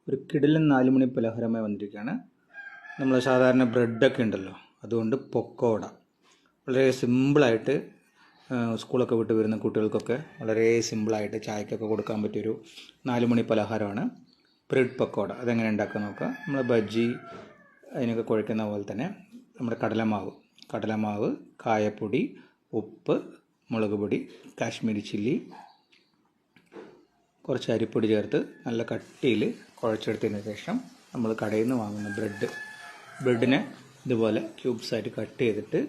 ഒരു കിടിലൻ 4 മണി പലഹാരമായി വന്നിരിക്കുകയാണ്. നമ്മൾ സാധാരണ ബ്രെഡൊക്കെ ഉണ്ടല്ലോ, അതുകൊണ്ട് പൊക്കോട വളരെ സിമ്പിളായിട്ട് സ്കൂളൊക്കെ വിട്ട് വരുന്ന കുട്ടികൾക്കൊക്കെ വളരെ സിമ്പിളായിട്ട് ചായക്കൊക്കെ കൊടുക്കാൻ പറ്റിയൊരു 4 മണി പലഹാരമാണ് ബ്രെഡ് പക്കോട. അതെങ്ങനെ ഉണ്ടാക്കാൻ നോക്കാം. നമ്മൾ ബജ്ജി അതിനൊക്കെ കുഴക്കുന്ന പോലെ തന്നെ നമ്മുടെ കടലമാവ്, കായപ്പൊടി, ഉപ്പ്, മുളക് പൊടി, കാശ്മീരി ചില്ലി, കുറച്ച് അരിപ്പൊടി ചേർത്ത് നല്ല കട്ടിയിൽ കുഴച്ചെടുത്തതിന് ശേഷം നമ്മൾ കടയിൽ നിന്ന് വാങ്ങുന്ന ബ്രെഡിനെ ഇതുപോലെ ക്യൂബ്സായിട്ട് കട്ട് ചെയ്തിട്ട്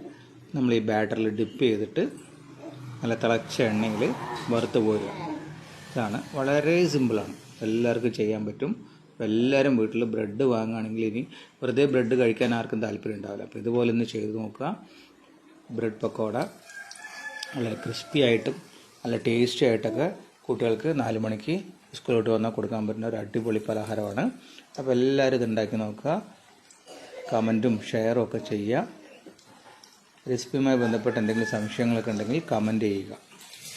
നമ്മൾ ഈ ബാറ്ററിൽ ഡിപ്പ് ചെയ്തിട്ട് നല്ല തിളച്ച എണ്ണയിൽ വറുത്ത് പോരുക. ഇതാണ് വളരെ സിമ്പിളാണ്, എല്ലാവർക്കും ചെയ്യാൻ പറ്റും. എല്ലാവരും വീട്ടിൽ ബ്രെഡ് വാങ്ങുകയാണെങ്കിൽ ഇനി വെറുതെ ബ്രെഡ് കഴിക്കാൻ ആർക്കും താല്പര്യം ഉണ്ടാവില്ല. അപ്പോൾ ഇതുപോലെ ഒന്ന് ചെയ്ത് നോക്കുക. ബ്രെഡ് പക്കോട വളരെ ക്രിസ്പി ആയിട്ടും നല്ല ടേസ്റ്റി ആയിട്ടൊക്കെ കുട്ടികൾക്ക് 4 മണിക്ക് സ്കൂളിലോട്ട് വന്നാൽ കൊടുക്കാൻ പറ്റുന്ന ഒരു അടിപൊളി പലഹാരമാണ്. അപ്പോൾ എല്ലാവരും ഇത് ഉണ്ടാക്കി നോക്കുക, കമൻറ്റും ഷെയറും ഒക്കെ ചെയ്യുക. റെസിപ്പിയുമായി ബന്ധപ്പെട്ട് എന്തെങ്കിലും സംശയങ്ങളൊക്കെ ഉണ്ടെങ്കിൽ കമൻറ്റ് ചെയ്യുക.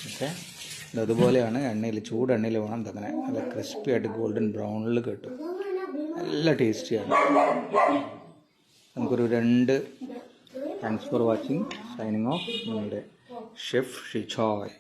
ഓക്കെ, അതുപോലെയാണ് ചൂടെണ്ണയിൽ വേണം തന്നെ നല്ല ക്രിസ്പി ആയിട്ട് ഗോൾഡൻ ബ്രൗണിൽ കിട്ടും. നല്ല ടേസ്റ്റിയാണ്. നമുക്കൊരു 2 thanks for watching. Signing off നിങ്ങളുടെ ഷെഫ് ഷിച്ചോയ്.